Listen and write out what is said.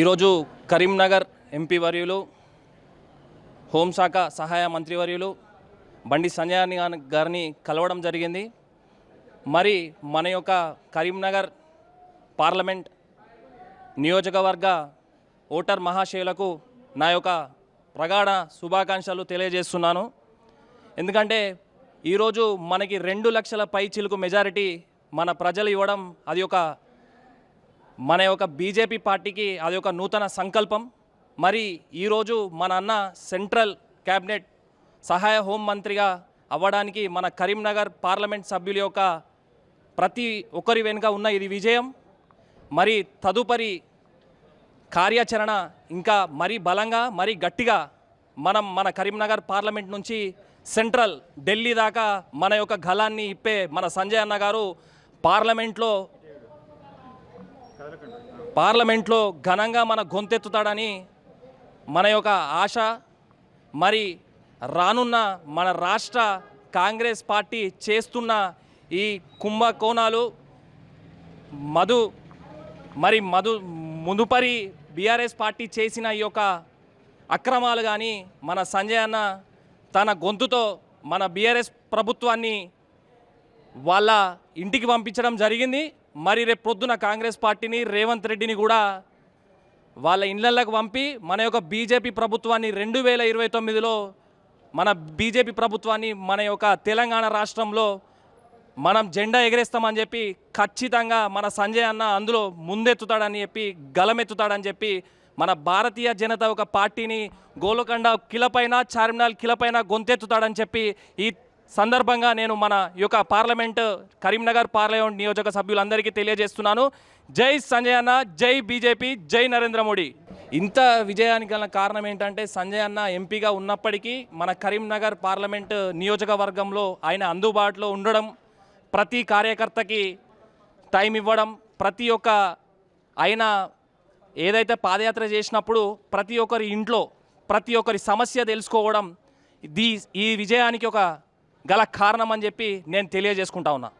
ఈరోజు కరీంనగర్ ఎంపీ వర్యులు హోంశాఖ సహాయ మంత్రివర్యులు బండి సంజయ్ గారిని కలవడం జరిగింది. మరి మన యొక్క కరీంనగర్ పార్లమెంట్ నియోజకవర్గ ఓటర్ మహాశయులకు నా యొక్క ప్రగాఢ శుభాకాంక్షలు తెలియజేస్తున్నాను. ఎందుకంటే ఈరోజు మనకి 2 లక్షల పై చిలుకు మెజారిటీ మన ప్రజలు ఇవ్వడం అది ఒక మన యొక్క బీజేపీ పార్టీకి అది ఒక నూతన సంకల్పం. మరి ఈరోజు మన అన్న సెంట్రల్ క్యాబినెట్ సహాయ హోం మంత్రిగా అవ్వడానికి మన కరీంనగర్ పార్లమెంట్ సభ్యుల యొక్క ప్రతి ఒక్కరి వెనుక ఉన్న ఇది విజయం. మరి తదుపరి కార్యాచరణ ఇంకా మరీ బలంగా మరీ గట్టిగా మన కరీంనగర్ పార్లమెంట్ నుంచి సెంట్రల్ ఢిల్లీ దాకా మన యొక్క గళాన్ని ఇప్పే మన సంజయ్ అన్న గారు పార్లమెంట్లో ఘనంగా మన గొంతెత్తుతాడని మన యొక్క ఆశ. మరి రానున్న మన రాష్ట్ర కాంగ్రెస్ పార్టీ చేస్తున్న ఈ కుంభకోణాలు మునుపరి బీఆర్ఎస్ పార్టీ చేసిన ఈ యొక్క అక్రమాలు కానీ మన సంజయ్ అన్న తన గొంతుతో మన బీఆర్ఎస్ ప్రభుత్వాన్ని వాళ్ళ ఇంటికి పంపించడం జరిగింది. మరి రేపు పొద్దున కాంగ్రెస్ పార్టీని రేవంత్ రెడ్డిని కూడా వాళ్ళ ఇళ్లకు పంపి మన యొక్క బీజేపీ ప్రభుత్వాన్ని 2029లో మన బీజేపీ ప్రభుత్వాన్ని మన యొక్క తెలంగాణ రాష్ట్రంలో మనం జెండా ఎగరేస్తామని చెప్పి ఖచ్చితంగా మన సంజయ్ అన్న అందులో ముందెత్తుతాడని చెప్పి గలమెత్తుతాడని చెప్పి మన భారతీయ జనతా ఒక పార్టీని గోల్కొండ కిలపైన చార్మినార్ కిలపైన గొంతెత్తుతాడని చెప్పి ఈ సందర్భంగా నేను మన యొక్క కరీంనగర్ పార్లమెంట్ నియోజక సభ్యులందరికీ తెలియజేస్తున్నాను. జై సంజయ్ అన్న, జై బీజేపీ, జై నరేంద్ర మోడీ. ఇంత విజయానికి గల కారణం ఏంటంటే సంజయ్ అన్న ఎంపీగా ఉన్నప్పటికీ మన కరీంనగర్ పార్లమెంట్ నియోజకవర్గంలో ఆయన అందుబాటులో ఉండడం, ప్రతి కార్యకర్తకి టైం ఇవ్వడం, ప్రతి ఒక్క ఆయన ఏదైతే పాదయాత్ర చేసినప్పుడు ప్రతి ఒక్కరి ఇంట్లో ప్రతి ఒక్కరి సమస్య తెలుసుకోవడం ఈ విజయానికి ఒక గల కారణం అని చెప్పి నేను తెలియజేసుకుంటా ఉన్నా.